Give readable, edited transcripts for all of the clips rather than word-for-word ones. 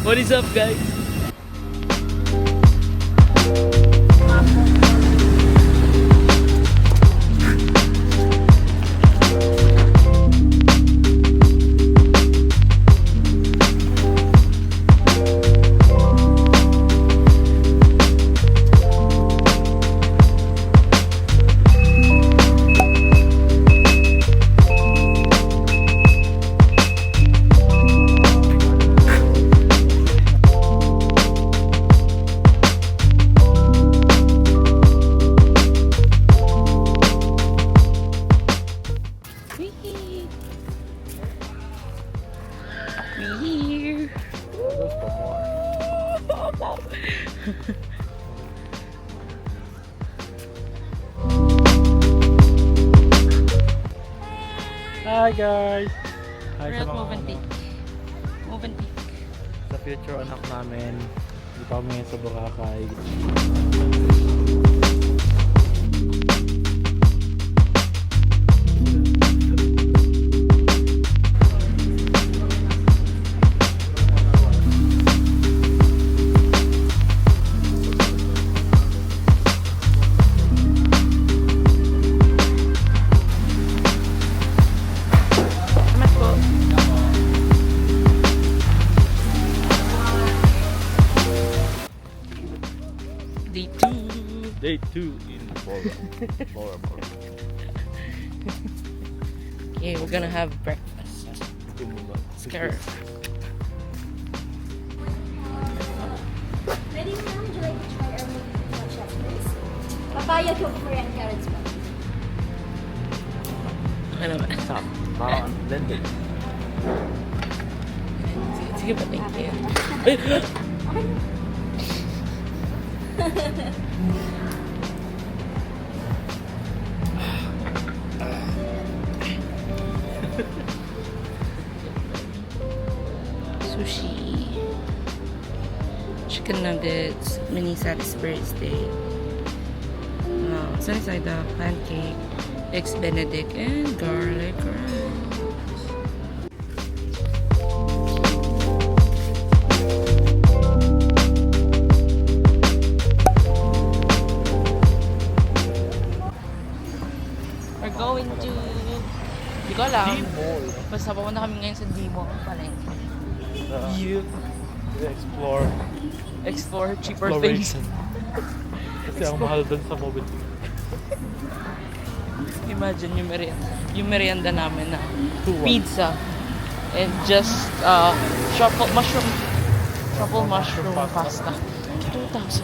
What is up, guys? Here. Hi guys! Hi We're sa at mga Movenpick. Movenpick. sa future anak namin. Dito kami sa Boracay. Salamat po. Day 2. Day 2 in Bora Bora. Okay, we're gonna have breakfast. Scar. Ready, ma'am? Would you like to try our movie chef, please? Papaya, cucumber, and carrots, ma'am. Ano ba? Stop. Parang blended. Sige ba, thank you. Ay! Sushi, chicken nuggets, mini Salisbury steak, sunny side up, pancake, eggs benedict, and garlic rice. We're going to... Hindi ko alam. D-Mall. Basta papunta kami ngayon sa D-Mall palengke. You Explore. explore cheaper things. Exploration. Kasi ang mahal dun sa mobile. Imagine yung merienda namin na 2-1. pizza and just truffle mushroom pasta. 2,000.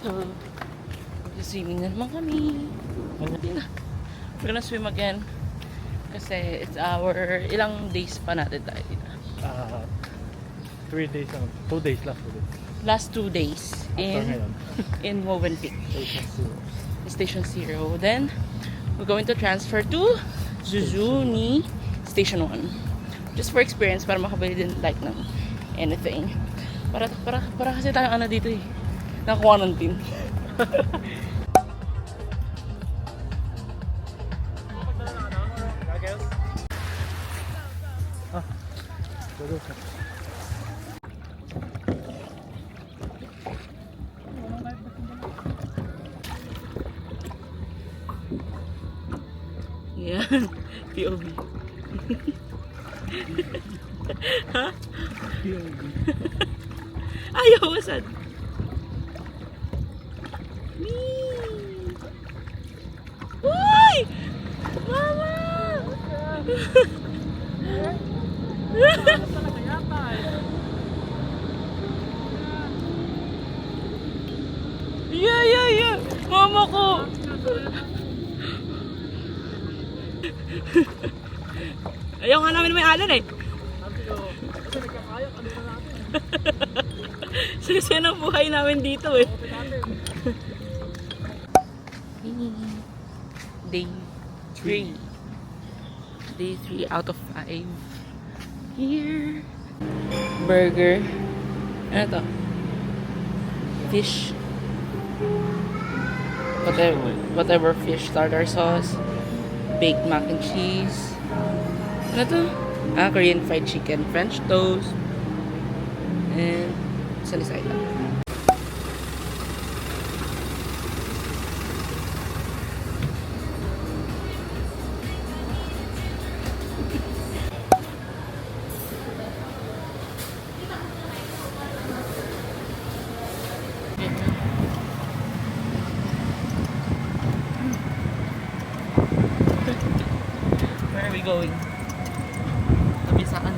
So, swimming na naman kami. We're gonna swim again. Kasi it's our ilang days pa natin tayo dito. 3 days lang. 2 days last. 2 days. Last 2 days After ngayon. in Movenpick Station 0. Station 0. Then we're going to transfer to Zuzuni Station 1. Just for experience, para makabili din like ng anything. Para kasi tayo ano dito eh. Na quarantine. Yan. POV. Ha? Ayaw, wasan? Uy! Mama! Mama ko! Ayaw nga namin may alon eh. Sige na buhay namin dito eh. Day 3. Day 3 out of 5. Here. Burger. Ano to? Fish. Whatever fish starter sauce. Baked mac and cheese. Ano to? Korean fried chicken, French toast. And salisaya. Where are we going? Tabisaan.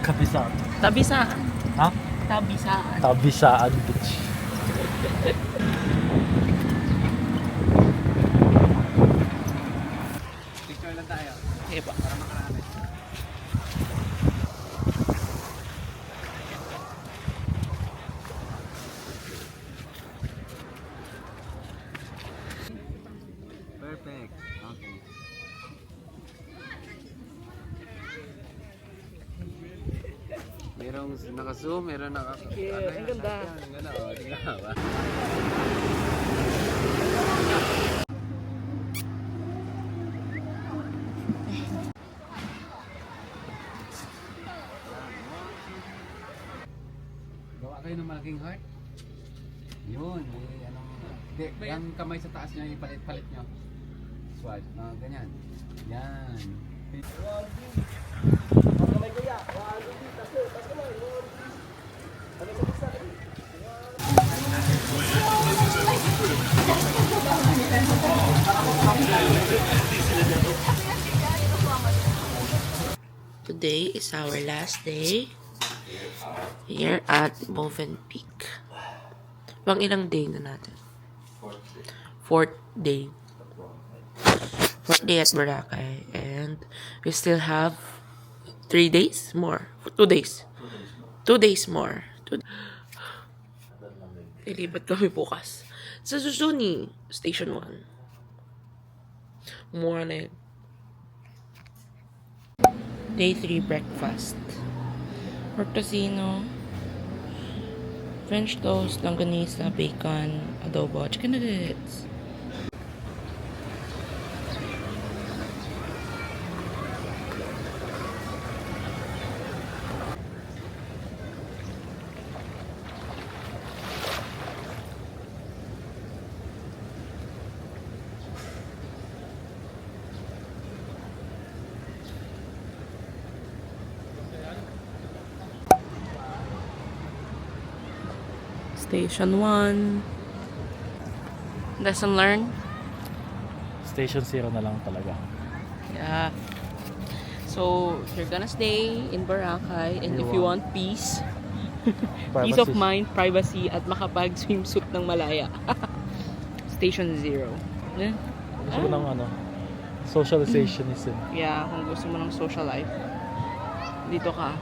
Kabisaan. Tabisaan. Ha? Tabisaan. Tabisaan Beach. Picture lang tayo. Okay pa. Para makarami. Perfect. Okay. Merong naka-zoom, meron naka... Ang ganda. Ang ganda, oh. Tingnan ba? Gawa kayo ng malaking heart. Yun, anong... Hindi, yung kamay sa taas niya, ipalit-palit nyo. Swat, ganyan. Yan. Today is our last day here at Movenpick. Pang ilang day na natin? Fourth day. Fourth day at Boracay. And we still have 3 days more. 2 days. 2 days more. Ilibat kami bukas. Sa Susuni, Station 1. Morning. Day 3 breakfast. Pork tocino, French toast, longanisa, bacon, adobo, chicken nuggets. Station 1. Lesson learned? Station 0 na lang talaga. Yeah. So, you're gonna stay in Boracay and if you want peace, peace of mind, privacy, at makapag-swimsuit ng malaya. Station 0. Yeah. Gusto ko ng ano, socializationism. Yeah, kung gusto mo ng social life, dito ka.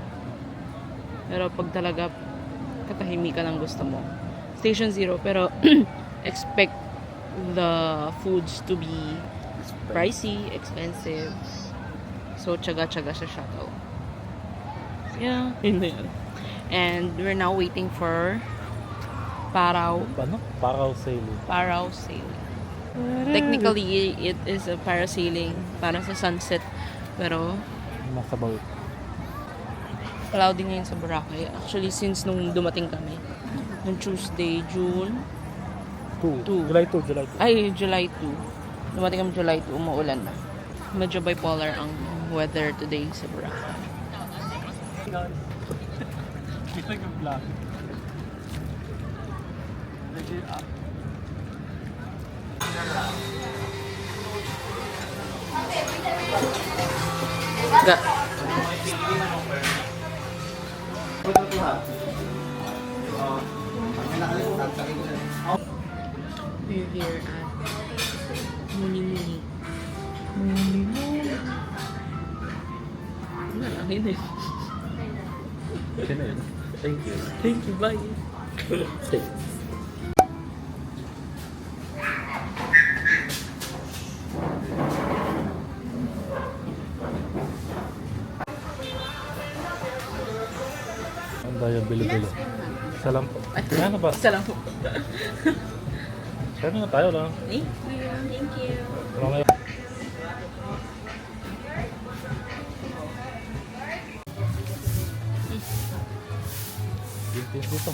Pero pag talaga katahimikan ang gusto mo, Station 0, pero expect the foods to be pricey, expensive. So, tsaga-tsaga sa shuttle. Yeah, yun na yun. And we're now waiting for Parao. Ano? Parasailing. Parasailing. Technically, it is a parasailing para sa sunset. Pero, Nasa boat. cloudy ngayon sa Boracay. Actually, since nung dumating kami, nung Tuesday, June 2. July 2. July 2. Ay, July 2. Dumating kami July 2, umuulan na. Medyo bipolar ang weather today sa Boracay. Kita yung vlog. We're here at Muni Muni. Muni Muni. Malaki na yun. Thank you. Thank you, bye. Ang tayo bilo-bilo. Isa lang po. Ano ba? Isa lang po. Kaya na tayo lang. Thank you. Thank you. Mamaya. Dito.